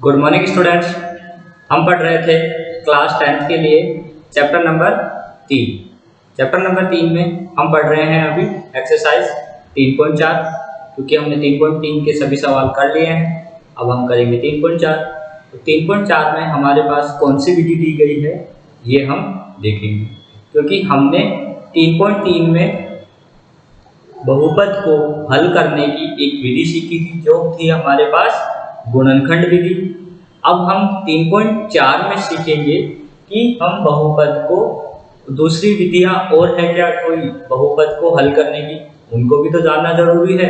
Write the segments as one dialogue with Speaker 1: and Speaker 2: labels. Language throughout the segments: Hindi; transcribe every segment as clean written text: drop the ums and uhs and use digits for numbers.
Speaker 1: Good morning students. हम पढ़ रहे थे क्लास 10th के लिए चैप्टर नंबर 3। चैप्टर नंबर 3 में हम पढ़ रहे हैं अभी एक्सरसाइज 3.4, क्योंकि हमने 3.3 के सभी सवाल कर लिए हैं। अब हम करेंगे 3.4। तो 3.4 में हमारे पास कौन सी विधि दी गई है ये हम देखेंगे, क्योंकि हमने 3.3 में बहुपद को हल करने की एक विधि सीखी थी, जो थी हमारे पास गुणनखंड विधि। अब हम 3.4 में सीखेंगे कि हम बहुपद को दूसरी विधियां और है क्या कोई बहुपद को हल करने की, उनको भी तो जानना जरूरी है,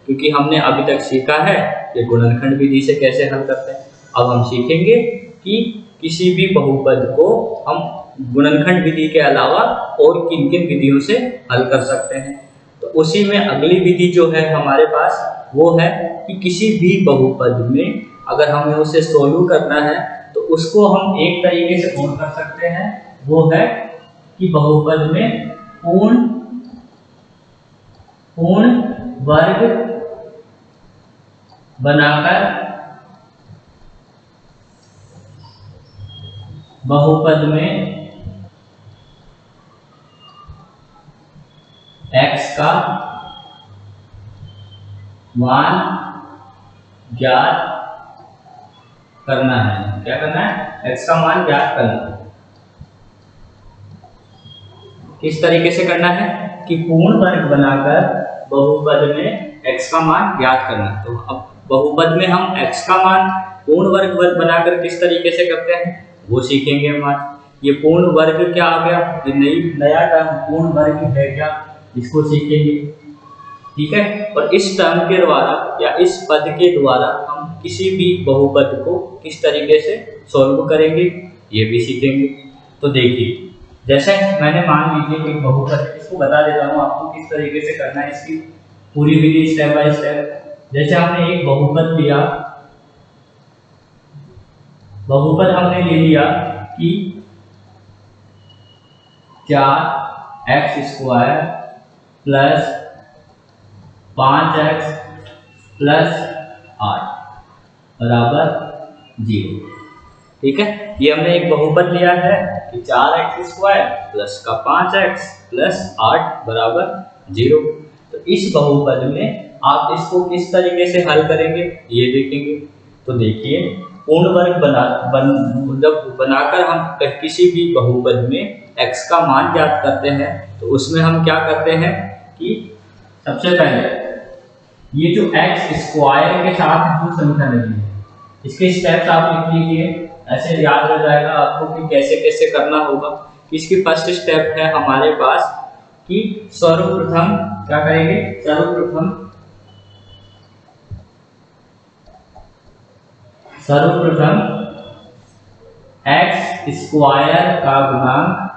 Speaker 1: क्योंकि हमने अभी तक सीखा है कि गुणनखंड विधि से कैसे हल करते हैं। अब हम सीखेंगे कि किसी भी बहुपद को हम गुणनखंड विधि के अलावा और किन किन विधियों से हल कर सकते हैं। तो उसी में अगली विधि जो है हमारे पास वो है कि किसी भी बहुपद में अगर हमें उसे सोल्व करना है तो उसको हम एक तरीके से और कर सकते हैं, वो है कि बहुपद में पूर्ण वर्ग बनाकर बहुपद में x का मान ज्ञात करना है। क्या करना है? x का मान ज्ञात करना है। किस तरीके से करना है कि पूर्ण वर्ग बनाकर बहुपद में x का मान ज्ञात करना। तो अब बहुपद में हम x का मान पूर्ण वर्ग बनाकर किस तरीके से करते हैं वो सीखेंगे हम आज। ये पूर्ण वर्ग क्या आ गया, ये नया टर्म पूर्ण वर्ग है क्या, इसको सीखेंगे। ठीक है। और इस टर्म के द्वारा या इस पद के द्वारा हम किसी भी बहुपद को किस तरीके से सॉल्व करेंगे ये भी सीखेंगे। तो देखिए, जैसे मैंने मान लीजिए एक बहुपद, इसको बता देता हूँ आपको किस तरीके से करना है, इसकी पूरी विधि स्टेप बाय स्टेप। जैसे हमने एक बहुपद लिया, बहुपद हमने ले लिया कि 4x² प्लस 5x प्लस 8 बराबर 0। ठीक है, ये हमने एक बहुपद लिया है कि 4x² प्लस का 5x प्लस 8 बराबर 0। तो इस बहुपद में आप इसको किस तरीके से हल करेंगे ये देखेंगे। तो देखिए, पूर्ण वर्ग बनाकर हम किसी भी बहुपद में x का मान ज्ञात करते हैं। तो उसमें हम क्या करते हैं कि सबसे पहले ये जो x² के साथ जो संख्या लगी है इसके स्टेप्स आप लिख लीजिए, ऐसे याद रह जाएगा आपको कि कैसे कैसे करना होगा। इसकी फर्स्ट स्टेप है हमारे पास कि सर्वप्रथम क्या करेंगे, सर्वप्रथम x² का गुणांक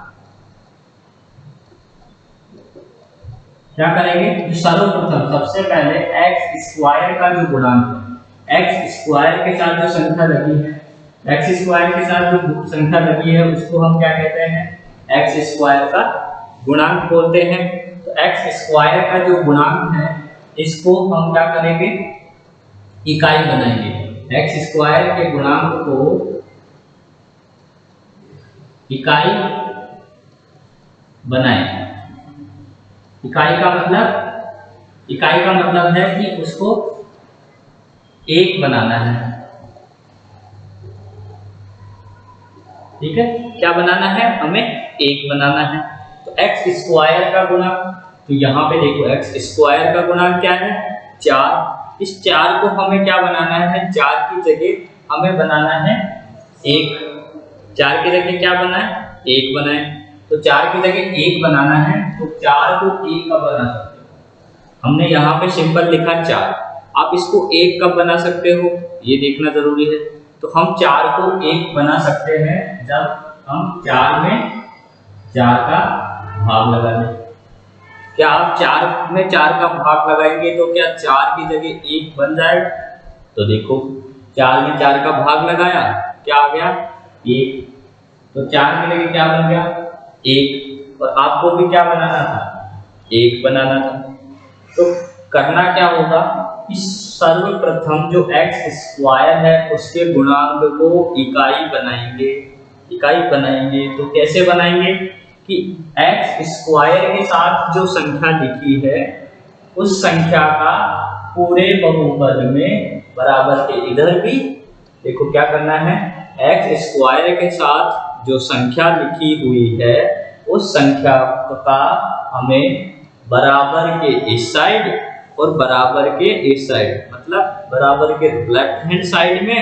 Speaker 1: क्या करेंगे, सर्वप्रथम सबसे पहले x² का जो गुणांक है, x² के साथ जो संख्या लगी है, x² के साथ जो संख्या लगी है उसको हम क्या कहते हैं, x² का गुणांक बोलते हैं। तो x² का जो गुणांक है इसको हम क्या करेंगे, इकाई बनाएंगे। x² के गुणांक को इकाई बनाएंगे। इकाई का मतलब है कि उसको एक बनाना है। ठीक है, क्या बनाना है, हमें एक बनाना है। तो x² का गुणांक, तो यहाँ पे देखो x² का गुणांक क्या है, 4। इस 4 को हमें क्या बनाना है, 4 की जगह हमें बनाना है 1। 4 की जगह क्या बना है, 1 बनाए। तो 4 की जगह 1 बनाना है, तो 4 को 1 कब बना सकते हो, हमने यहाँ पे सिंपल लिखा 4। आप इसको 1 कब बना सकते हो ये देखना जरूरी है। तो हम 4 को 1 बना सकते हैं जब हम 4 में 4 का भाग लगा दें। क्या आप 4 में 4 का भाग लगाएंगे तो क्या 4 की जगह 1 बन जाएगा? तो देखो, 4 में 4 का भाग लगाया, क्या आ गया, 1। तो 4 की जगह क्या बन गया, 1। और आपको भी क्या बनाना था, 1 बनाना था। तो करना क्या होगा, इस सर्वप्रथम जो एक्स स्क्वायर है उसके गुणांक को इकाई बनाएंगे। तो कैसे बनाएंगे कि एक्स स्क्वायर के साथ जो संख्या लिखी है उस संख्या का पूरे बहुपद में बराबर के इधर भी देखो क्या करना है, एक्स स्क्वायर के साथ जो संख्या लिखी हुई है उस संख्या का हमें बराबर के इस साइड और बराबर के इस साइड, मतलब बराबर के लेफ्ट हैंड साइड में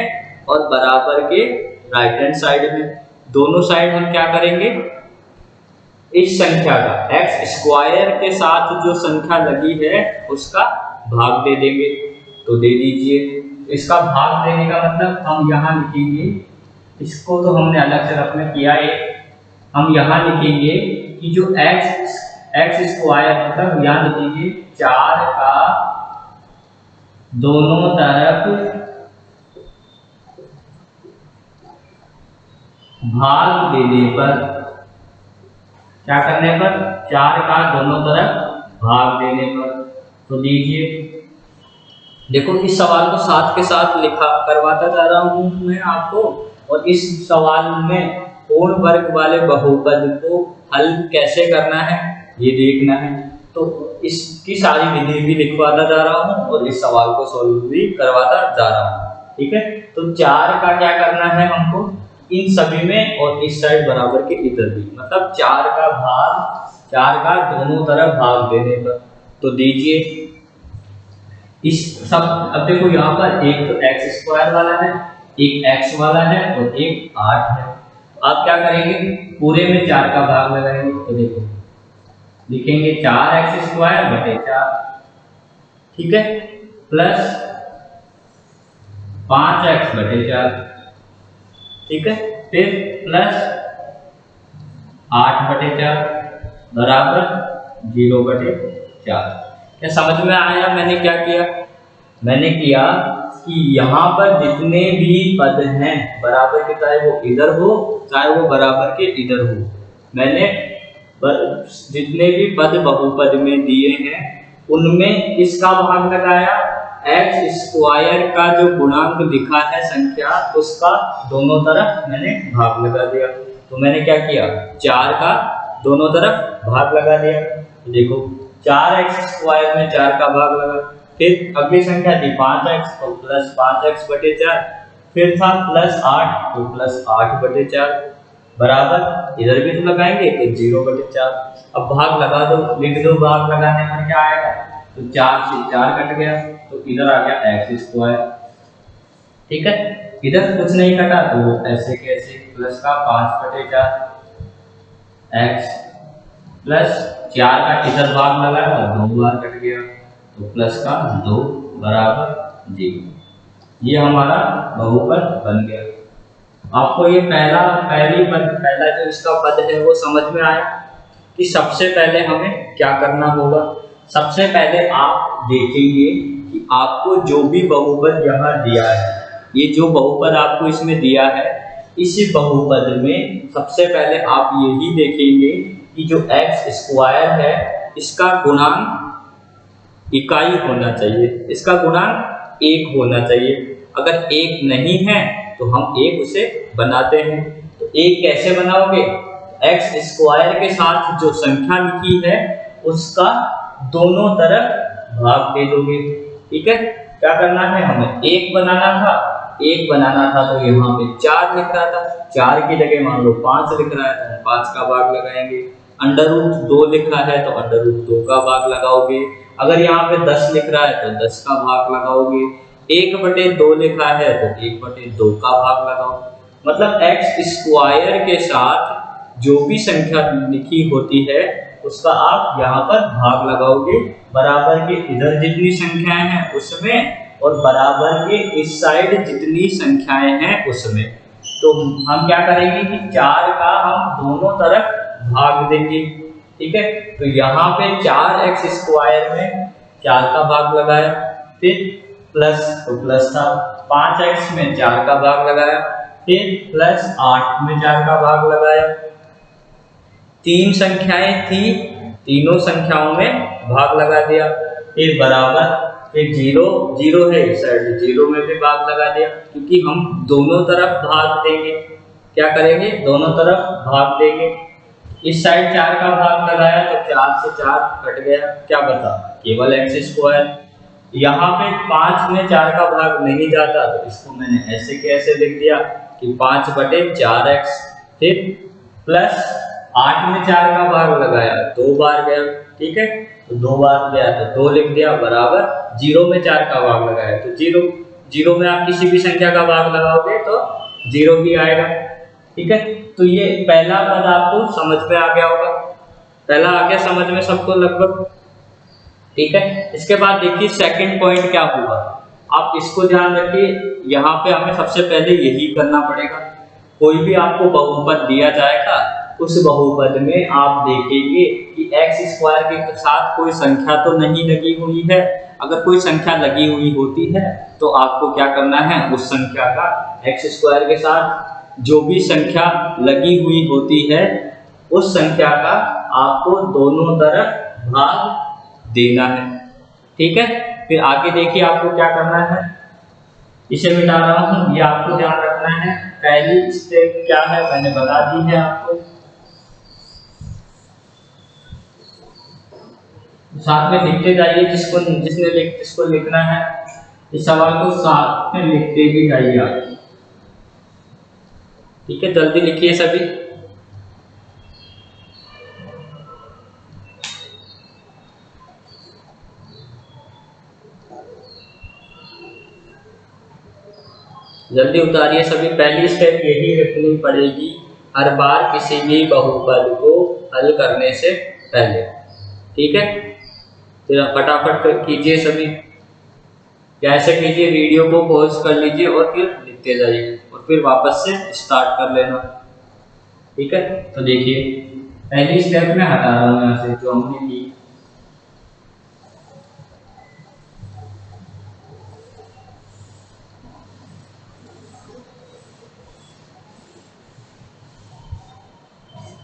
Speaker 1: और बराबर के राइट हैंड साइड में, दोनों साइड हम क्या करेंगे, इस संख्या का एक्स स्क्वायर के साथ जो संख्या लगी है उसका भाग दे देंगे। तो दे दीजिए। इसका भाग देने का मतलब हम यहाँ लिखेंगे, इसको तो हमने अलग से रखना किया है, हम यहाँ लिखेंगे कि जो एक्स स्क्वायर मतलब यहाँ लिखेंगे 4 का दोनों तरफ भाग देने पर, क्या करने पर, 4 का दोनों तरफ भाग देने पर। तो लीजिए, देखो इस सवाल को साथ के साथ लिखा करवाता जा रहा हूँ मैं आपको, और इस सवाल में पूर्ण वर्ग वाले बहुपद को हल कैसे करना है ये देखना है। तो इसकी सारी विधि भी लिखवाता जा रहा हूँ और इस सवाल को सॉल्व भी करवाता जा रहा हूँ। ठीक है, तो 4 का क्या करना है हमको, इन सभी में और इस साइड बराबर के इधर भी, मतलब 4 का दोनों तरफ भाग देने पर। तो दीजिए इस सब, अब देखो यहाँ पर एक तो एक्स स्क्वायर वाला है, एक एक्स वाला है और एक 8 है। आप क्या करेंगे, पूरे में 4 का भाग लगाएंगे। तो देखो लिखेंगे 4x स्क्वायर बटे 4, ठीक है, प्लस 5x बटे 4, ठीक है, फिर प्लस 8 बटे 4 बराबर 0 बटे 4। क्या समझ में आया मैंने क्या किया? मैंने किया कि यहाँ पर जितने भी पद हैं बराबर के, चाहे वो इधर हो चाहे वो बराबर के इधर हो, मैंने जितने भी पद बहुपद में दिए हैं उनमें किसका भाग लगाया, एक्स स्क्वायर का जो गुणांक लिखा है संख्या उसका दोनों तरफ मैंने भाग लगा दिया। तो मैंने क्या किया, 4 का दोनों तरफ भाग लगा दिया। तो देखो 4x स्क्वायर में 4 का भाग लगा, फिर अगली संख्या थी 5x तो प्लस 5x बटे 4, फिर था प्लस 8 तो प्लस 8 बटे 4 बराबर, इधर भी तो लगाएंगे तो 0 बटे 4। अब भाग लगा दो, लिख दो, भाग लगाने पर क्या आएगा, तो 4 से 4 कट गया तो इधर आ गया एक्स स्क्वायर। ठीक है, इधर कुछ नहीं कटा तो ऐसे कैसे, प्लस का 5 बटे 4 एक्स प्लस 4 का इधर भाग लगाया तो 2 बार कट गया तो प्लस का 2 बराबर 0। ये हमारा बहुपद बन गया। आपको ये पहला जो इसका पद है वो समझ में आया कि सबसे पहले हमें क्या करना होगा। सबसे पहले आप देखेंगे कि आपको जो भी बहुपद यहाँ दिया है, ये जो बहुपद आपको इसमें दिया है, इसी बहुपद में सबसे पहले आप यही देखेंगे कि जो एक्स स्क्वायर है इसका गुणांक इकाई होना चाहिए, इसका गुणांक 1 होना चाहिए। अगर 1 नहीं है तो हम 1 उसे बनाते हैं। तो 1 कैसे बनाओगे, एक्स स्क्वायर के साथ जो संख्या लिखी है उसका दोनों तरफ भाग दे दोगे। ठीक है, क्या करना है, हमें 1 बनाना था तो यहाँ पे 4 लिख रहा था, 4 की जगह मान लो 5 लिख रहा है तो 5 का भाग लगाएंगे। अंडर रूट 2 लिखा है तो अंडर रूट 2 का भाग लगाओगे। अगर यहाँ पे 10 लिख रहा है तो 10 का भाग लगाओगे। 1/2 लिखा है तो 1/2 का भाग लगाओ। मतलब एक्स स्क्वायर के साथ जो भी संख्या लिखी होती है उसका आप यहाँ पर भाग लगाओगे, बराबर के इधर जितनी संख्याएं हैं उसमें और बराबर के इस साइड जितनी संख्याएं हैं उसमें। तो हम क्या करेंगे कि 4 का हम दोनों तरफ भाग देंगे। ठीक है, तो यहाँ पे 4x स्क्वायर में 4 का भाग लगाया, फिर प्लस तो प्लस था, 5x में 4 का भाग लगाया, फिर प्लस 8 में 4 का भाग लगाया। 3 संख्याएं थी, तीनों संख्याओं में भाग लगा दिया, फिर बराबर, फिर जीरो जीरो है इस साइड, जीरो में भी भाग लगा दिया, क्योंकि हम दोनों तरफ भाग देंगे। क्या करेंगे? दोनों तरफ भाग देंगे। इस साइड 4 का भाग लगाया तो 4 से 4 कट गया, क्या बचा? केवल एक्स स्क्वायर। यहाँ पे 5 में 4 का भाग नहीं जाता, तो इसको मैंने ऐसे के ऐसे लिख दिया कि 5/4x, फिर प्लस 8 में 4 का भाग लगाया 2 बार गया, ठीक है, तो 2 बार गया तो 2 लिख दिया, बराबर 0 में 4 का भाग लगाया तो 0। 0 में आप किसी भी संख्या का भाग लगाओगे तो 0 भी आएगा, ठीक है। तो ये पहला पद आपको समझ में आ गया होगा, पहला आ गया समझ में सबको लगभग, ठीक है। इसके बाद देखिए सेकंड पॉइंट क्या हुआ, आप इसको ध्यान रखिए। यहाँ पे हमें सबसे पहले यही करना पड़ेगा, कोई भी आपको बहुपद दिया जाएगा, उस बहुपद में आप देखेंगे कि एक्स स्क्वायर के साथ कोई संख्या तो नहीं लगी हुई है। अगर कोई संख्या लगी हुई होती है तो आपको क्या करना है, उस संख्या का एक्स स्क्वायर के साथ जो भी संख्या लगी हुई होती है उस संख्या का आपको दोनों तरफ भाग देना है, ठीक है। फिर आगे देखिए आपको क्या करना है, इसे मिटा रहा हूं, ये आपको ध्यान रखना है। पहली स्टेप क्या है मैंने बता दी है आपको, साथ में लिखते जाइए, जिसको लिखना है इस सवाल को साथ में लिखते भी जाइए आप, ठीक है, जल्दी लिखिए सभी। जल्दी उतारिए सभी। पहली स्टेप यही रखनी पड़ेगी हर बार किसी भी बहुपद को हल करने से पहले, ठीक है। तो फटाफट कीजिए सभी, कैसे कीजिए, वीडियो को पॉज कर लीजिए और फिर लिखते जाइए और फिर वापस से स्टार्ट कर लेना, ठीक है। तो देखिए पहली स्टेप में हटा रहा हूं यहाँ से जो हमने की,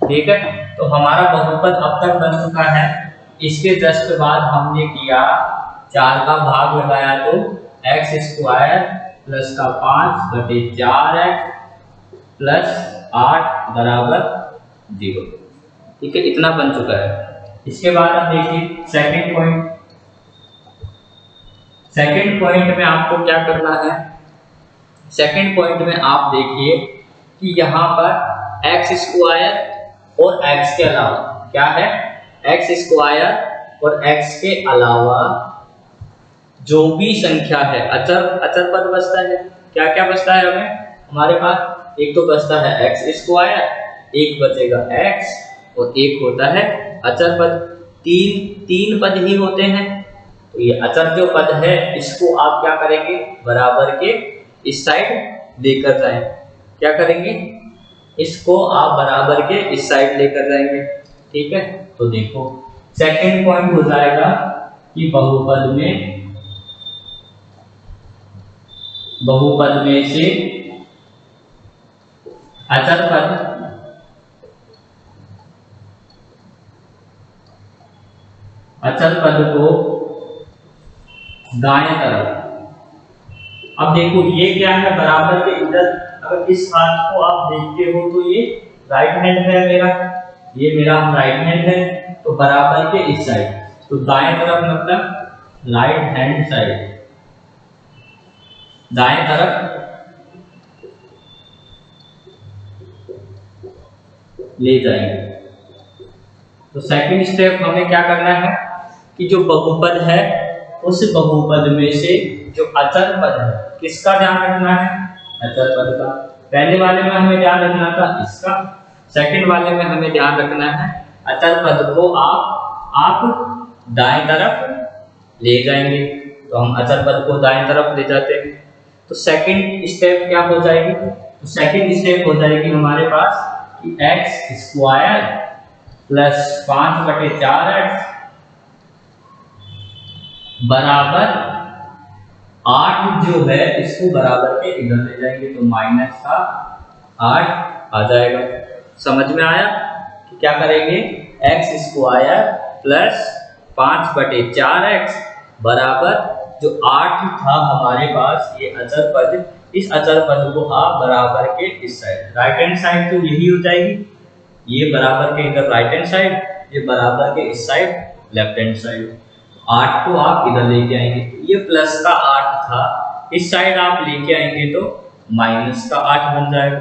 Speaker 1: ठीक है। तो हमारा बहुपद अब तक बन चुका है। इसके जस्ट बाद हमने किया 4 का भाग लगाया तो एक्स स्क्वायर प्लस का 5/4x प्लस 8 बराबर 0, ठीक है, इतना बन चुका है। इसके बाद अब देखिए सेकंड पॉइंट में आपको क्या करना है। सेकंड पॉइंट में आप देखिए कि यहाँ पर एक्स स्क्वायर और x के अलावा क्या है, एक्स स्क्वायर और x के अलावा जो भी संख्या है, अचर पद बचता है। क्या क्या बचता है हमें, हमारे पास एक तो बचता है एक्स स्क्वायर, एक बचेगा x और एक होता है अचर पद। तीन पद ही होते हैं। तो ये अचर जो पद है इसको आप क्या करेंगे, बराबर के इस साइड लेकर जाएं। क्या करेंगे, इसको आप बराबर के इस साइड लेकर जाएंगे, ठीक है। तो देखो सेकंड पॉइंट हो जाएगा कि बहुपद में से अचर पद को दाएं तरफ, अब देखो ये क्या है, बराबर के इधर, अगर इस हाथ को आप देखते हो तो ये राइट हैंड है मेरा, ये मेरा राइट हैंड है, तो बराबर के इस साइड, तो दाएं तरफ मतलब राइट हैंड साइड, दाएं तरफ ले जाएंगे। तो सेकंड स्टेप हमें क्या करना है कि जो बहुपद है उस बहुपद में से जो अचर पद है, किसका ध्यान रखना है, अचर पद का। पहले वाले में हमें ध्यान रखना था इसका, सेकंड वाले में हमें ध्यान रखना है अचर पद को आप दाएं तरफ ले जाएंगे। तो हम अचर पद को दाएं तरफ ले जाते हैं। तो सेकंड स्टेप क्या हो जाएगी, तो सेकंड स्टेप हो जाएगी हमारे पास कि एक्स स्क्वायर प्लस 5/4x बराबर 8 जो है इसको बराबर के इधर ले जाएंगे, तो माइनस का 8 आ जाएगा। समझ में आया कि क्या करेंगे, एक्स स्क्वायर प्लस 5/4x बराबर जो 8 था हमारे पास ये अचर पद, इस अचर पद को आप बराबर के इस साइड, राइट हैंड साइड तो यही हो जाएगी, ये बराबर के इधर राइट हैंड साइड, ये बराबर के इस साइड लेफ्ट हैंड साइड। 8 को आप इधर लेके आएंगे, ये प्लस का 8 था, इस साइड आप लेके आएंगे तो माइनस का 8 बन जाएगा।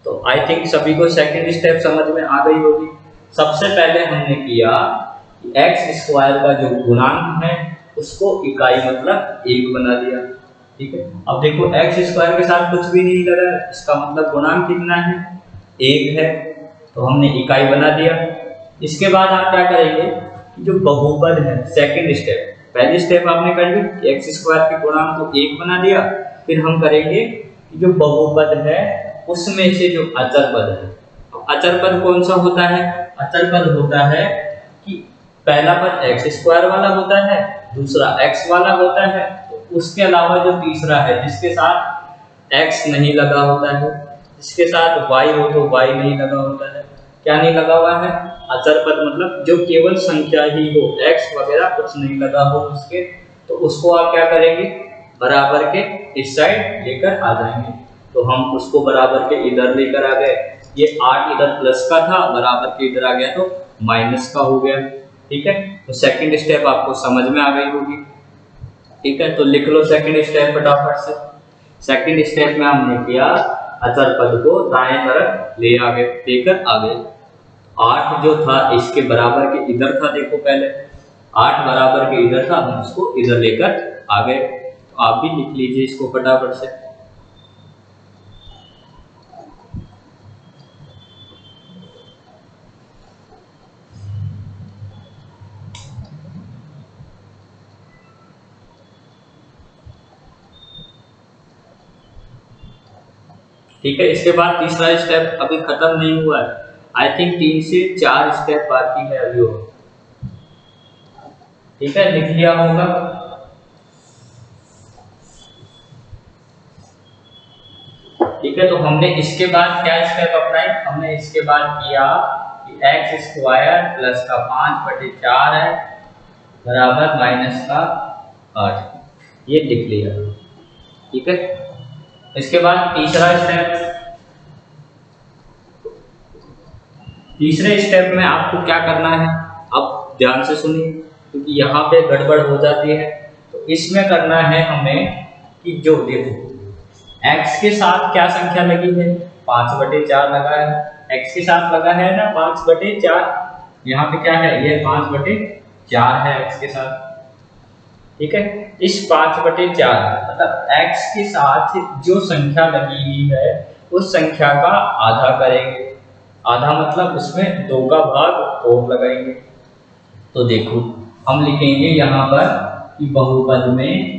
Speaker 1: तो आई थिंक सभी को सेकंड स्टेप समझ में आ गई होगी। सबसे पहले हमने किया एक्स स्क्वायर का जो गुणांक है उसको इकाई मतलब 1 बना दिया, ठीक है। अब देखो एक्स स्क्वायर के साथ कुछ भी नहीं लगा, इसका मतलब गुणांक कितना है, 1 है, तो हमने इकाई बना दिया। इसके बाद आप क्या करेंगे, जो बहुपद है, सेकंड स्टेप, पहली स्टेप आपने कर ली, एक्स स्क्वायर के गुणांक को 1 बना दिया, फिर हम करेंगे जो बहुपद है उसमें से जो अचर पद है, अचर पद कौन सा होता है, अचर पद होता है कि पहला पद एक्स स्क्वायर वाला होता है, दूसरा एक्स वाला होता है, तो उसके अलावा जो तीसरा है जिसके साथ एक्स नहीं लगा होता है, जिसके साथ वाई हो तो वाई नहीं लगा होता है, क्या नहीं लगा हुआ है, अचर पद मतलब जो केवल संख्या ही हो, एक्स वगैरह कुछ नहीं लगा हो उसके, तो उसको आप क्या करेंगे, बराबर के इस साइड लेकर आ जाएंगे। तो हम उसको बराबर के इधर लेकर आ गए, ये 8 इधर प्लस का था, बराबर के इधर आ गया तो माइनस का हो गया, ठीक है। तो सेकंड स्टेप आपको समझ में आ गई होगी, ठीक है। तो लिख लो सेकंड स्टेप फटाफट से। सेकंड स्टेप में हमने किया अचर पद को दाएं तरफ ले आ गए, लेकर आ गए। 8 जो था इसके बराबर के इधर था, देखो पहले 8 बराबर के इधर था, हम उसको इधर लेकर आ गए। तो आप भी लिख लीजिए इसको फटाफट से। ठीक है, इसके बाद तीसरा स्टेप अभी खत्म नहीं हुआ है, आई थिंक 3 से 4 स्टेप बाकी है अभी और, ठीक है, लिख लिया होगा। ठीक है, तो हमने इसके बाद क्या स्टेप अपनाए, हमने इसके बाद किया कि एक्स स्क्वायर प्लस का 5/4 है बराबर माइनस का 8, ये लिख लिया, ठीक है। इसके बाद तीसरा स्टेप, तीसरे स्टेप में आपको क्या करना है, अब ध्यान से सुनिए क्योंकि यहाँ पे गड़बड़ हो जाती है। तो इसमें करना है हमें कि जो देखो x के साथ क्या संख्या लगी है, 5/4 लगा है, x के साथ लगा है ना 5/4, यहाँ पे क्या है, ये 5/4 है x के साथ, ठीक है। इस 5/4 मतलब x के साथ जो संख्या लगी हुई है उस संख्या का आधा करेंगे, आधा मतलब उसमें 2 का भाग और लगाएंगे। तो देखो हम लिखेंगे यहाँ पर कि बहुपद में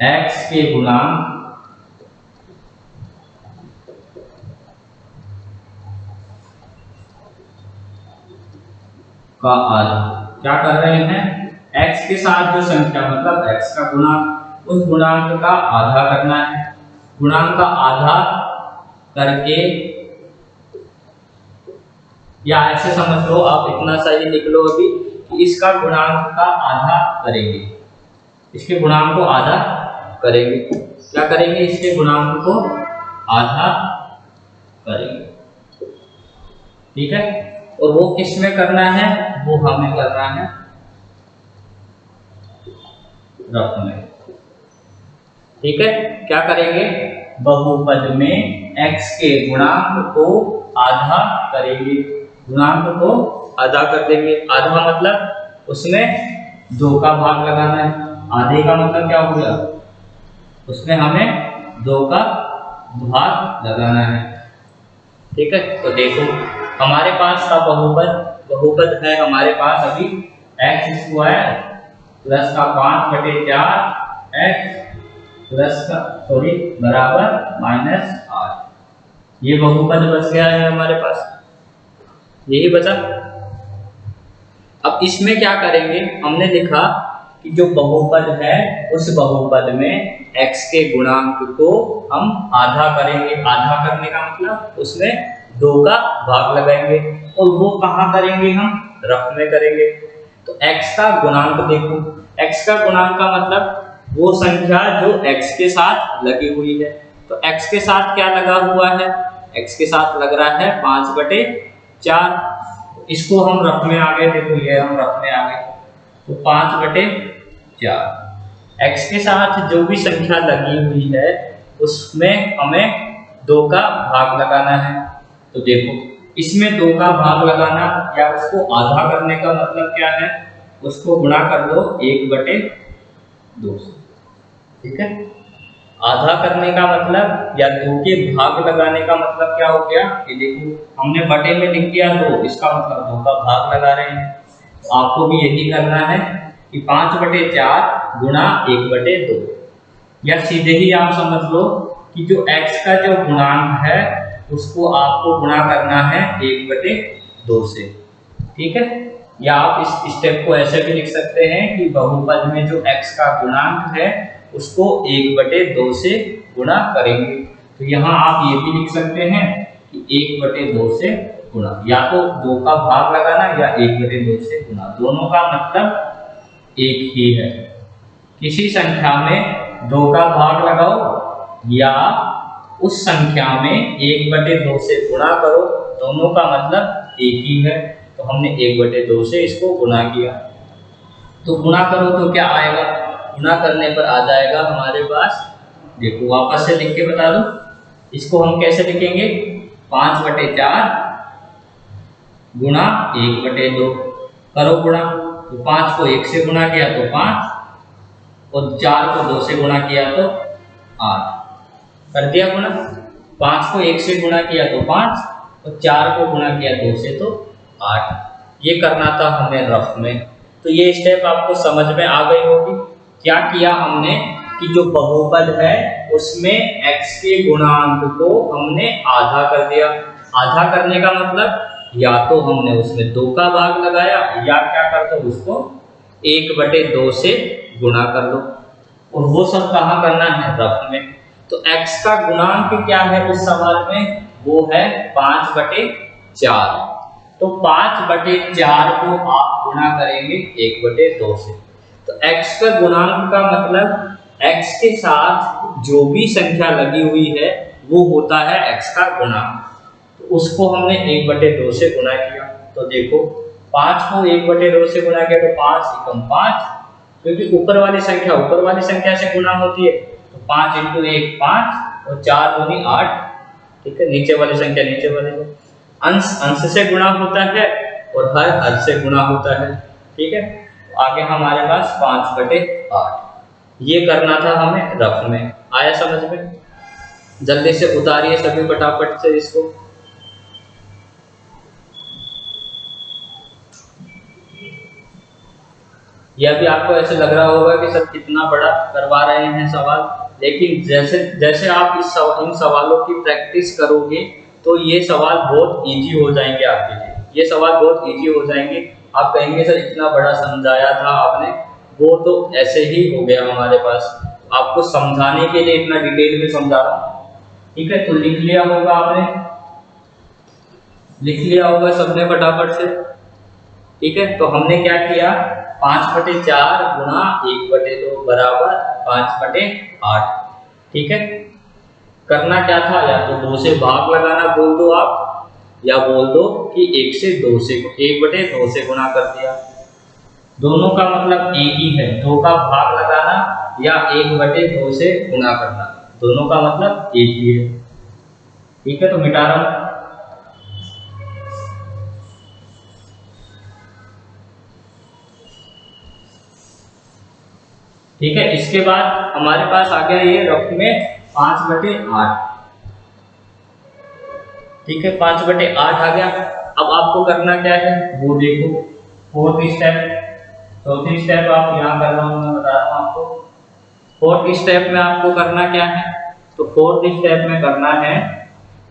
Speaker 1: x के गुणांक का आधा, क्या कर रहे हैं, x के साथ जो संख्या मतलब x का गुणांक, उस गुणांक का आधा करना है। गुणांक का आधा करके, या ऐसे समझ लो आप, इतना सही लिख लो अभी कि इसका गुणांक का आधा करेंगे, इसके गुणांक को आधा करेंगे, क्या करेंगे, इसके गुणांक को आधा करेंगे, ठीक है। और वो किस में करना है, वो हमें करना है रफ में, ठीक है। क्या करेंगे, बहुपद में x के गुणांक को आधा करेंगे, गुणांक को आधा कर देंगे, आधा मतलब उसमें 2 का भाग लगाना है, आधे का मतलब क्या हो गया, उसमें हमें 2 का भाग लगाना है, ठीक है। तो देखो हमारे पास का बहुपद है हमारे पास अभी एक्स स्क्वायर प्लस का 5/4 एक्स प्लस का बराबर -8, ये बहुपद बच गया है हमारे पास, यही बचा। अब इसमें क्या करेंगे, हमने लिखा कि जो बहुपद है उस बहुपद में x के गुणांक को हम आधा करेंगे, आधा करने का मतलब उसमें 2 का भाग लगाएंगे और वो कहाँ करेंगे, हम रफ में करेंगे। तो x का गुणांक देखो, x का गुणांक का मतलब वो संख्या जो x के साथ लगी हुई है। तो x के साथ क्या लगा हुआ है, x के साथ लग रहा है 5/4। इसको हम रफ में आ गए, देखो ये हम रफ में आ गए, तो 5/4। x के साथ जो भी संख्या लगी हुई है उसमें हमें 2 का भाग लगाना है। तो देखो इसमें 2 का भाग लगाना या उसको आधा करने का मतलब क्या है, उसको गुणा कर दो 1/2 से, ठीक है। आधा करने का मतलब या 2 के भाग लगाने का मतलब क्या हो गया, कि देखो हमने बटे में लिख दिया 2, इसका मतलब 2 का भाग लगा रहे हैं। तो आपको भी यही करना है कि 5/4 गुणा 1/2, या सीधे ही आप समझ लो कि जो x का जो गुणांक है उसको आपको गुणा करना है 1/2 से, ठीक है। या आप इस स्टेप को ऐसे भी लिख सकते हैं कि बहुपद में जो x का गुणांक है उसको 1/2 से गुणा करेंगे। तो यहाँ आप ये भी लिख सकते हैं कि 1/2 से गुणा, या तो 2 का भाग लगाना या 1/2 से गुणा, दोनों का मतलब एक ही है। किसी संख्या में 2 का भाग लगाओ या उस संख्या में 1/2 से गुणा करो, दोनों का मतलब एक ही है। तो हमने 1/2 से इसको गुणा किया, तो गुणा करो तो क्या आएगा, गुणा करने पर आ जाएगा हमारे पास, देखो वापस से लिख के बता दो, इसको हम कैसे लिखेंगे, 5/4 गुणा 1/2, करो गुणा। तो 5 को 1 से गुणा किया तो 5 और 4 को 2 से गुणा किया तो 8, कर दिया गुणा। 5 को 1 से गुणा किया तो 5 और 4 को गुणा किया 2 से तो 8। ये करना था हमें रफ में। तो ये स्टेप आपको समझ में आ गई होगी। क्या किया हमने कि जो बहुपद है उसमें x के गुणांक को हमने आधा कर दिया। आधा करने का मतलब या तो हमने उसमें 2 का भाग लगाया या क्या कर दो उसको 1/2 से गुणा कर दो, और वो सब कहाँ करना है, रफ में। तो x का गुणांक क्या है उस सवाल में, वो है 5/4। तो 5/4 को आप गुणा करेंगे 1/2 से। तो x का गुणांक का मतलब x के साथ जो भी संख्या लगी हुई है वो होता है x का गुणांक। तो उसको हमने 1/2 से गुणा किया। तो देखो 5 को 1/2 से गुणा किया तो 5 × 5, क्योंकि ऊपर वाली संख्या से गुणा होती है। तो 5 × 1 5 और 4 दूनी 8, ठीक है। नीचे वाली संख्या नीचे वाले से, अंश से गुणा होता है और हर से गुणा होता है, ठीक है। तो आगे हमारे पास 5/8, ये करना था हमें रफ में। आया समझ में? जल्दी से उतारिए सभी फटाफट से इसको। यह भी आपको ऐसे लग रहा होगा कि सर कितना बड़ा करवा रहे हैं सवाल, लेकिन जैसे जैसे आप इन सवालों की प्रैक्टिस करोगे तो ये सवाल बहुत इजी हो जाएंगे आपके लिए। ये सवाल बहुत इजी हो जाएंगे। आप कहेंगे सर इतना बड़ा समझाया था आपने, वो तो ऐसे ही हो गया हमारे पास, आपको समझाने के लिए इतना डिटेल में समझा रहा हूँ, ठीक है। तो लिख लिया होगा आपने, लिख लिया होगा सबने फटाफट से, ठीक है। तो हमने क्या किया, 5/4 गुणा 1/2 बराबर 5/8, ठीक है। करना क्या था, या तो 2 से भाग लगाना बोल दो आप, या बोल दो कि 1 से 2 से 1/2 से गुणा कर दिया। दोनों का मतलब एक ही है, 2 का भाग लगाना या 1/2 से गुणा करना, दोनों का मतलब एक ही है, ठीक है। तो मिटा रहा हूं, ठीक है। इसके बाद हमारे पास आ गया ये रफ में 5/8, ठीक है। 5/8 आ गया। अब आपको करना क्या है वो देखो, फोर्थ स्टेप, चौथी स्टेप आप यहाँ कर रहा हूँ, मैं बता रहा हूँ आपको। फोर्थ स्टेप में आपको करना क्या है, तो फोर्थ स्टेप में करना है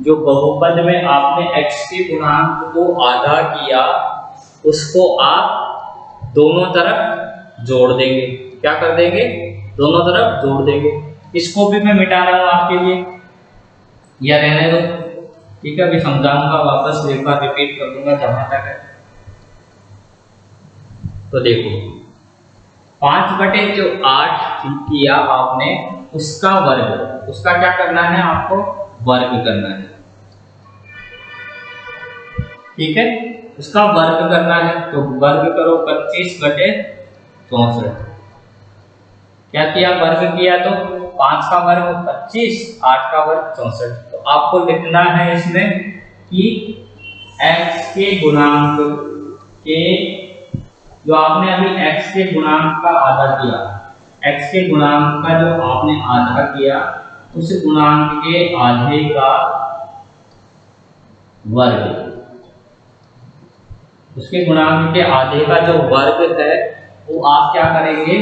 Speaker 1: जो बहुपद में आपने x के गुणांक को आधा किया उसको आप दोनों तरफ जोड़ देंगे। क्या कर देंगे, दोनों तरफ जोड़ देंगे। इसको भी मैं मिटा रहा हूं आपके लिए, या रहने दो, ठीक है, अभी समझाऊंगा, वापस एक बार रिपीट कर दूंगा जहां तक है। तो देखो 5/8 किया आपने, उसका वर्ग, उसका क्या करना है आपको, वर्ग करना है। ठीक है, उसका वर्ग करना है, तो वर्ग करो 25/64। क्या किया, वर्ग किया तो 5 का वर्ग 25, 8 का वर्ग 64। तो आपको लिखना है इसमें कि x के गुणांक के, जो आपने अभी x के गुणांक का आधा किया, x के गुणांक का जो आपने आधा किया, उस गुणांक के आधे का वर्ग, उसके गुणांक के आधे का जो वर्ग है वो आप क्या करेंगे,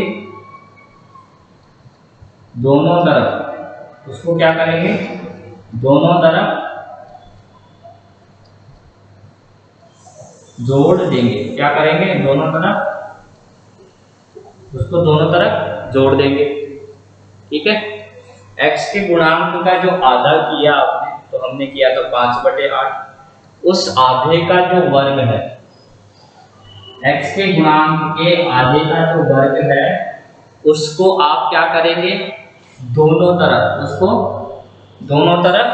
Speaker 1: दोनों तरफ उसको क्या करेंगे, दोनों तरफ जोड़ देंगे। क्या करेंगे, दोनों तरफ, उसको दोनों तरफ जोड़ देंगे। ठीक है, x के गुणांक का जो आधा किया आपने, तो हमने किया तो 5/8, उस आधे का जो वर्ग है, x के गुणांक के आधे का जो वर्ग है, उसको आप क्या करेंगे, दोनों तरफ, उसको दोनों तरफ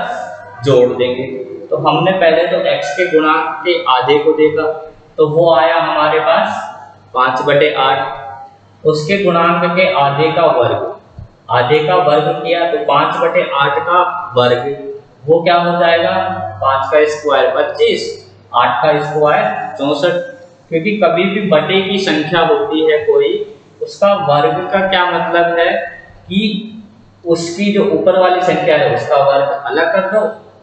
Speaker 1: जोड़ देंगे। तो हमने पहले तो x के गुणांक के आधे को देखा, तो वो आया हमारे पास 5/8, उसके गुणांक के आधे का वर्ग, आधे का वर्ग किया तो 5/8 का वर्ग, वो क्या हो जाएगा, 5 का स्क्वायर 25, 8 का स्क्वायर 64। क्योंकि कभी भी बटे की संख्या होती है कोई, उसका वर्ग का क्या मतलब है कि उसकी जो ऊपर वाली संख्या है उसका वर्ग अलग कर दो,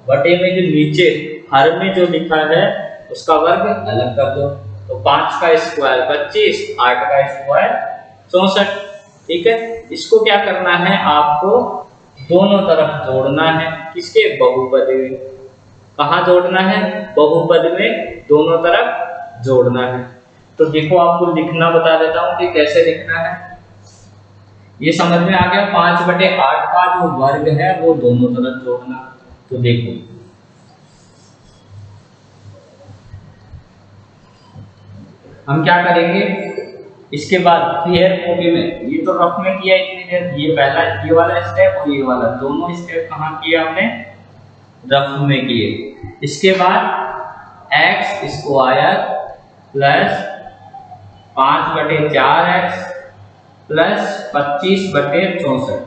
Speaker 1: बटे में जो नीचे हर में जो लिखा है उसका वर्ग अलग कर दो। तो 5 का स्क्वायर 25, 8 का स्क्वायर 64। ठीक है, इसको क्या करना है, आपको दोनों तरफ जोड़ना है, किसके, बहुपद में। कहाँ जोड़ना है, बहुपद में दोनों तरफ जोड़ना है। तो देखो आपको लिखना बता देता हूं कि कैसे लिखना है, ये समझ में आ गया। 5/8 का जो वर्ग है वो दोनों तरफ जोड़ना। तो देखो हम क्या करेंगे, इसके बाद क्लियर कॉपी में, ये तो रफ में किया इतनी देर, ये पहला, ये वाला स्टेप और ये वाला, दोनों स्टेप कहाँ किया हमने, रफ में किए। इसके बाद x square plus 5/4x plus 25/64,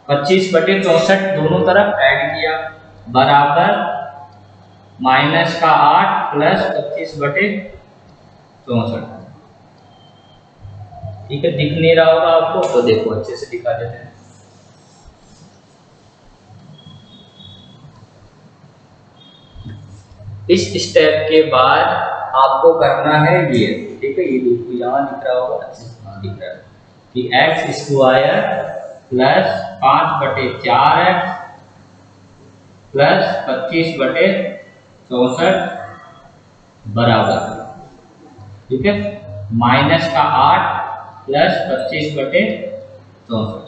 Speaker 1: 25/64 दोनों तरफ ऐड किया, बराबर -8 प्लस 25/64। ठीक है, दिख नहीं रहा होगा आपको, तो देखो अच्छे से दिखा देते हैं। इस स्टेप के बाद आपको करना है ये, ठीक है, ये देखो यहाँ दिख रहा होगा, अच्छे से दिख रहा है कि x square plus 5/4x plus 25/64 बराबर, ठीक है, -8 प्लस 25/64।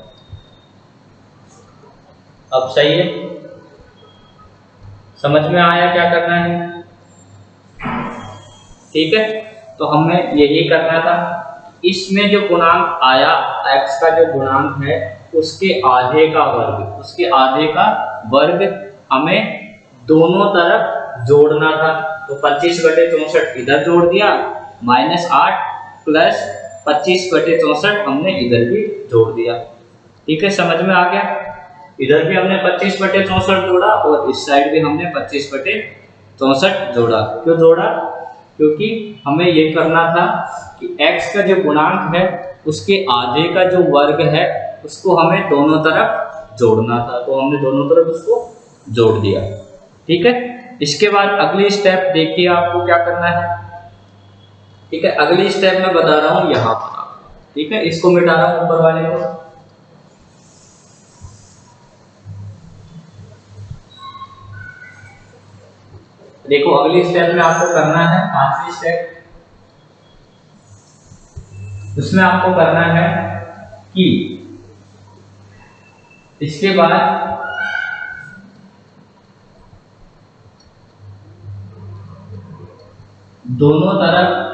Speaker 1: अब सही है, समझ में आया क्या करना है। ठीक है, तो हमें यही करना था। इसमें जो गुणांक आया, x का जो गुणांक है उसके आधे का वर्ग, उसके आधे का वर्ग हमें दोनों तरफ जोड़ना था। तो 25/64 इधर जोड़ दिया, -8 प्लस 25/64 हमने इधर भी जोड़ दिया। ठीक है, समझ में आ गया। इधर भी हमने 25/64 जोड़ा और इस साइड भी हमने 25/64 जोड़ा। क्यों जोड़ा, क्योंकि हमें ये करना था कि x का जो गुणांक है उसके आधे का जो वर्ग है उसको हमें दोनों तरफ जोड़ना था, तो हमने दोनों तरफ उसको जोड़ दिया। ठीक है, इसके बाद अगली स्टेप देखिए आपको क्या करना है। ठीक है, अगली स्टेप मैं बता रहा हूं यहाँ पर। ठीक है, इसको मिटा रहा हूं ऊपर वाले को। देखो अगली स्टेप में आपको करना है, 5वीं स्टेप, उसमें आपको करना है कि इसके बाद दोनों तरफ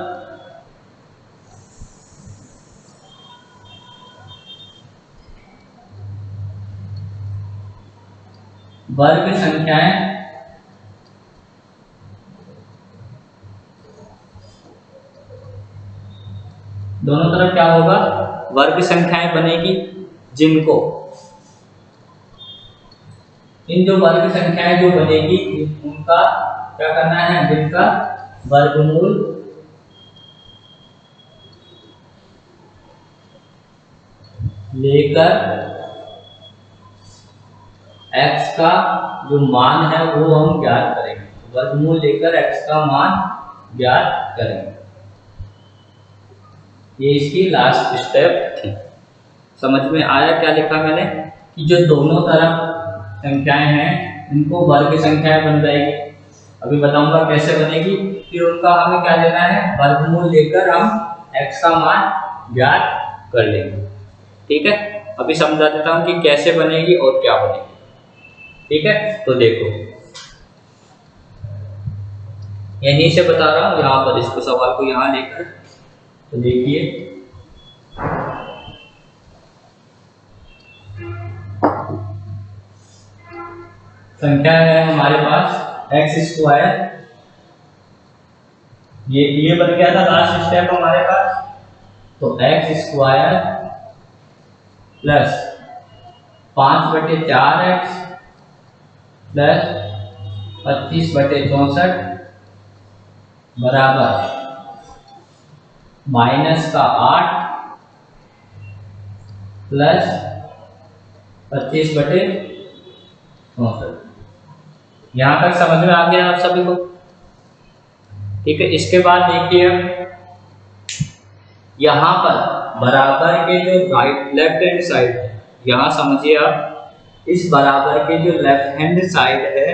Speaker 1: वर्ग संख्याएं दोनों तरफ क्या होगा, वर्ग संख्याएं बनेगी, जिनको इन जो वर्ग संख्याएं जो बनेगी उनका क्या करना है, जिनका वर्गमूल लेकर x का जो मान है वो हम ज्ञात करेंगे, वर्गमूल लेकर x का मान ज्ञात करेंगे। ये इसकी लास्ट स्टेप थी। समझ में आया क्या लिखा मैंने, कि जो दोनों तरफ संख्याएं हैं उनको वर्ग संख्याएं बन जाएगी। अभी बताऊंगा कैसे बनेगी, फिर उनका हमें क्या लेना है, वर्गमूल लेकर हम x का मान ज्ञात कर लेंगे। ठीक है, अभी समझा देता हूं कि कैसे बनेगी और क्या बनेगी। ठीक है, तो देखो यहीं से बता रहा हूं, यहाँ पर इसको सवाल को यहाँ लेकर, तो देखिए संख्या है हमारे पास एक्स स्क्वायर, ये बन गया था लास्ट स्टेप हमारे पास, तो x square plus 5/4x plus 25/64 बराबर -8 प्लस 25/64। यहां तक समझ में आ गया आप सभी को। ठीक है, इसके बाद देखिए यहां पर बराबर के जो लेफ्ट हैंड साइड है, यहां समझिए आप, इस बराबर के जो लेफ्ट हैंड साइड है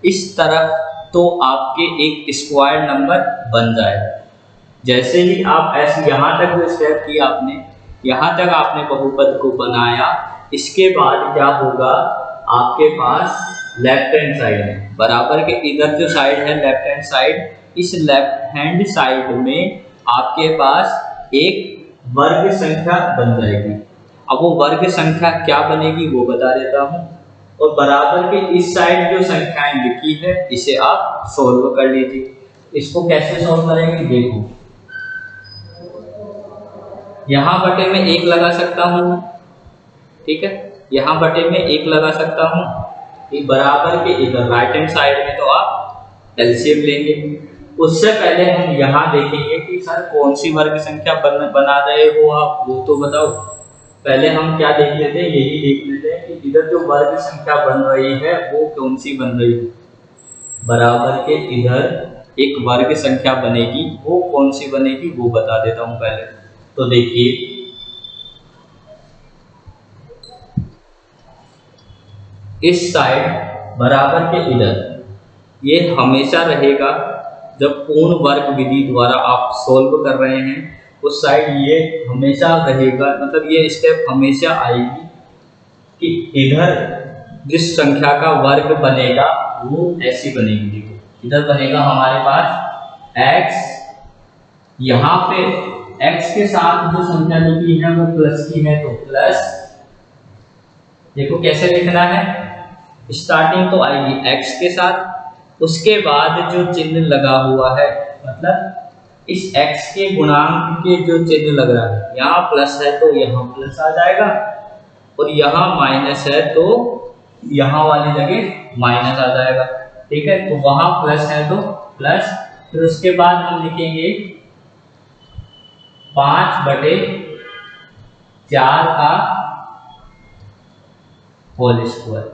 Speaker 1: इस तरफ तो आपके एक स्क्वायर नंबर बन जाएगा। जैसे ही आप ऐसे यहाँ तक जो स्टेप किया आपने, यहाँ तक आपने बहुपद को बनाया, इसके बाद क्या होगा, आपके पास लेफ्ट हैंड साइड है, बराबर के इधर जो साइड है लेफ्ट हैंड साइड, इस लेफ्ट हैंड साइड में आपके पास एक वर्ग संख्या बन जाएगी। अब वो वर्ग संख्या क्या बनेगी वो बता देता हूँ, और बराबर के इस साइड जो संख्याएं लिखी है इसे आप सोल्व कर लीजिए। इसको कैसे सोल्व करेंगे, देखो यहाँ बटे में 1 लगा सकता हूँ। ठीक है, यहाँ बटे में 1 लगा सकता हूँ, बराबर के इधर राइट हैंड साइड में तो आप एलसीएम लेंगे। उससे पहले हम यहाँ देखेंगे कि सर कौन सी वर्ग संख्या बना रहे हो आप, वो तो बताओ। पहले हम क्या देख लेते हैं, यही देख लेते हैं कि इधर जो वर्ग संख्या बन रही है वो कौन सी बन रही है। बराबर के इधर एक वर्ग संख्या बनेगी, वो कौन सी बनेगी वो बता देता हूँ पहले। तो देखिए इस साइड बराबर के इधर ये हमेशा रहेगा, जब पूर्ण वर्ग विधि द्वारा आप सोल्व कर रहे हैं उस साइड ये हमेशा रहेगा, मतलब ये स्टेप हमेशा आएगी कि इधर जिस संख्या का वर्ग बनेगा वो ऐसी बनेगी। देखो इधर बनेगा हमारे पास x, यहाँ पे x के साथ जो संख्या लिखी है वो प्लस की है तो प्लस, देखो कैसे लिखना है, स्टार्टिंग तो आएगी x के साथ, उसके बाद जो चिन्ह लगा हुआ है, मतलब इस x के गुणांक के जो चिन्ह लग रहा है, यहाँ प्लस है तो यहाँ प्लस आ जाएगा, और यहाँ माइनस है तो यहाँ वाली जगह माइनस आ जाएगा। ठीक है, तो वहां प्लस है तो प्लस, फिर उसके बाद हम लिखेंगे 5/4 का होल स्क्वायर।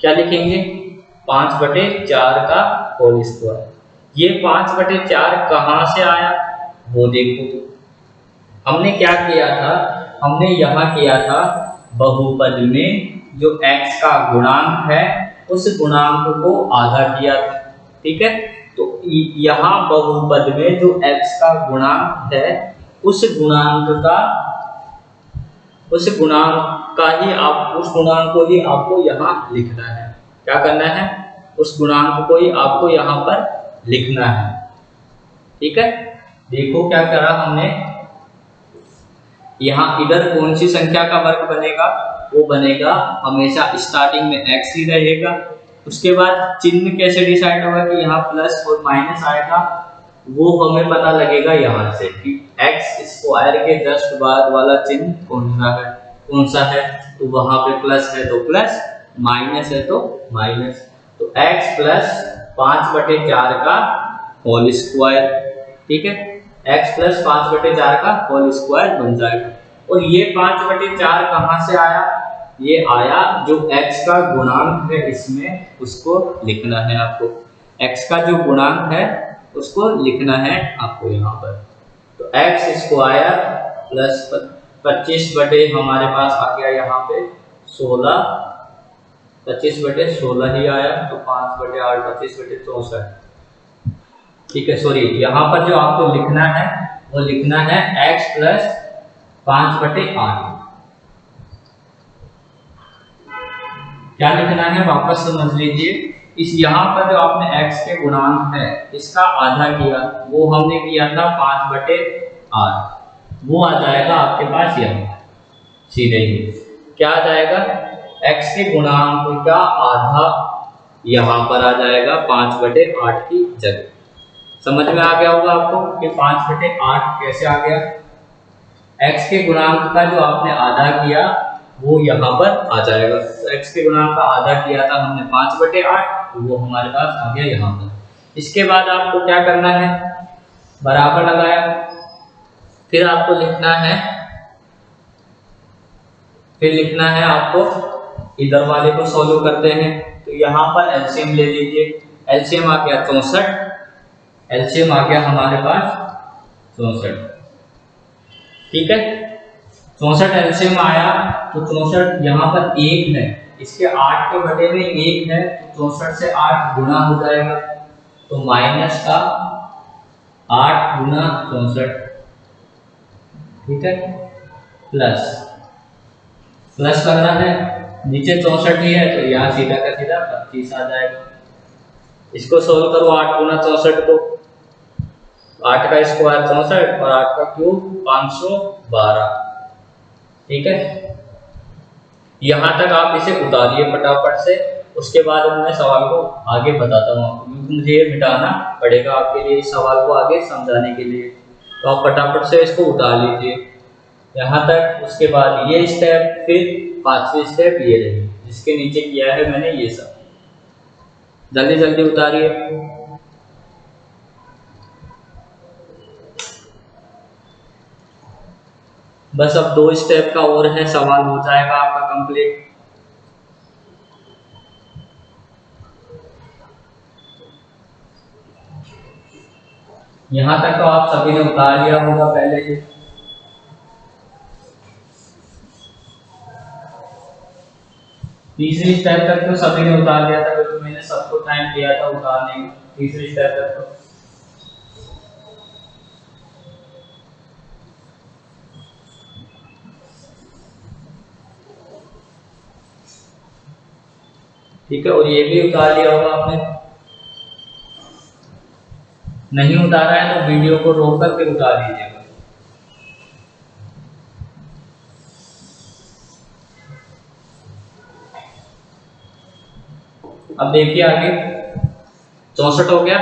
Speaker 1: क्या लिखेंगे, 5/4 का होल स्क्वायर। ये 5/4 कहाँ से आया वो देखो। हमने क्या किया था, हमने यहाँ किया था बहुपद में जो x का गुणांक है उस गुणांक को आधा किया था। ठीक है, तो यहाँ बहुपद में जो x का गुणांक है उस गुणांक को ही आपको यहाँ लिखना है। क्या करना है, उस गुणांक को ही आपको यहाँ पर लिखना है। ठीक है, देखो क्या करा हमने, यहाँ इधर कौन सी संख्या का वर्ग बनेगा, वो बनेगा हमेशा स्टार्टिंग में x ही रहेगा। उसके बाद चिन्ह कैसे डिसाइड होगा कि यहाँ प्लस और माइनस आएगा, वो हमें पता लगेगा यहाँ से कि x स्क्वायर के जस्ट बाद वाला चिन्ह कौन सा है, तो वहां पे प्लस है तो प्लस, माइनस है तो माइनस, तो x प्लस 5/4 का होल स्क्वायर, ठीक है, x प्लस 5/4 का होल स्क्वायर बन जाएगा। और ये 5/4 कहाँ से आया, ये आया जो x का गुणांक है इसमें, उसको लिखना है आपको, x का जो गुणांक है उसको लिखना है आपको यहाँ पर। तो x स्क्वायर प्लस 25 हमारे पास आ गया यहाँ पे 16, 25/16 ही आया, तो 5/8 25/64, ठीक है। सॉरी, यहाँ पर जो आपको लिखना है वो लिखना है x प्लस 5/8। क्या लिखना है वापस समझ लीजिए, इस यहाँ पर जो आपने x के गुणांक है इसका आधा किया, वो हमने किया था 5/8, वो आ जाएगा आपके पास यहाँ सीधे ही, क्या आ जाएगा, x के गुणांक का आधा यहाँ पर आ जाएगा 5/8 की जगह। समझ में आ गया होगा आपको कि 5/8 कैसे आ गया, x के गुणांक का जो आपने आधा किया वो यहाँ पर आ जाएगा। तो x के गुणांक का आधा किया था हमने 5/8, तो वो हमारे पास आ गया यहाँ पर। इसके बाद आपको क्या करना है, बराबर लगाया, फिर आपको लिखना है आपको, इधर वाले को सॉल्व करते हैं। तो यहाँ पर एलसीएम ले लीजिए, एलसीएम आ गया 64, एलसीएम आ गया हमारे पास 64, ठीक है। 64 एलसीएम आया तो 64 यहाँ पर 1 है, इसके 8 के बटे में 1 है, तो 64 से 8 गुना हो जाएगा, तो माइनस का 8 गुना 64, ठीक है, प्लस करना है, नीचे 64 ही है तो यहाँ सीधा का सीधा 25 आ जाएगा। इसको सोल्व करो, 8 गुना 64 को, 8 का स्क्वायर 64 और 8 का क्यूब 512, ठीक है। यहाँ तक आप इसे उतारिए फटाफट से, उसके बाद मैं सवाल को आगे बताता हूँ आपको, क्योंकि मुझे ये मिटाना पड़ेगा आपके लिए इस सवाल को आगे समझाने के लिए। तो आप फटाफट से इसको उतार लीजिए यहाँ तक। उसके बाद ये स्टेप, फिर 5वीं स्टेप ये रही जिसके नीचे किया है मैंने ये सब, जल्दी जल्दी उतारिए। बस अब 2 स्टेप का और है, सवाल हो जाएगा आपका कंप्लीट। यहाँ तक तो आप सभी ने उतार लिया होगा पहले ही। तीसरी स्टेप तक तो सभी ने उतार लिया था, क्योंकि मैंने सबको टाइम दिया था उतारने में। तीसरी स्टेप तक तो ठीक है, और ये भी उतार लिया होगा आपने। नहीं उतारा है तो वीडियो को रोक करके उतार लीजिएगा। अब देखिए आगे 64 हो गया।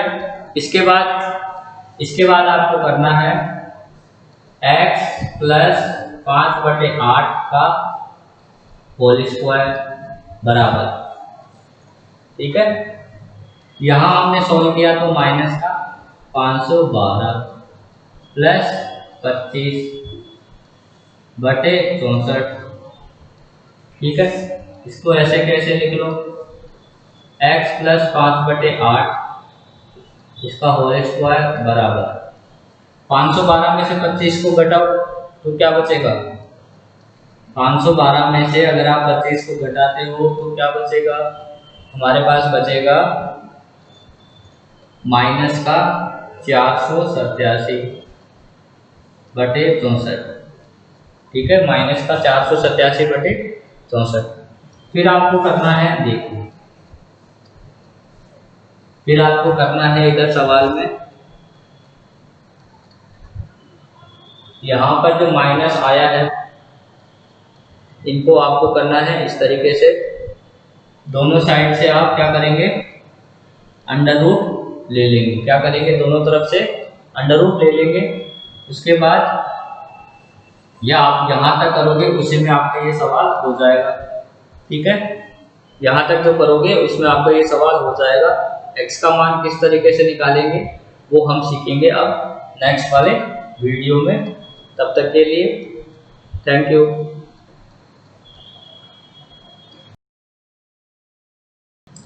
Speaker 1: इसके बाद आपको करना है x प्लस 5/8 का होल स्क्वायर बराबर, ठीक है। यहां हमने सोल्व किया तो माइनस का 512 प्लस 25/64, ठीक है। इसको ऐसे कैसे लिख लो, x प्लस 5/8 इसका होल स्क्वायर बराबर 512 में से 25 को घटाओ तो क्या बचेगा, 512 में से अगर आप 25 को घटाते हो तो क्या बचेगा, हमारे पास बचेगा माइनस का 487/64, ठीक है, माइनस का 487/64। फिर आपको करना है, देखो फिर आपको करना है इधर सवाल में यहाँ पर जो माइनस आया है इनको आपको करना है इस तरीके से, दोनों साइड से आप क्या करेंगे, अंडर रूट ले लेंगे। क्या करेंगे, दोनों तरफ से अंडर रूट ले लेंगे। उसके बाद या आप यहाँ तक करोगे उसी में आपका ये सवाल हो जाएगा। ठीक है, यहाँ तक जो करोगे उसमें आपका ये सवाल हो जाएगा। x का मान किस तरीके से निकालेंगे वो हम सीखेंगे अब नेक्स्ट वाले वीडियो में। तब तक के लिए थैंक यू।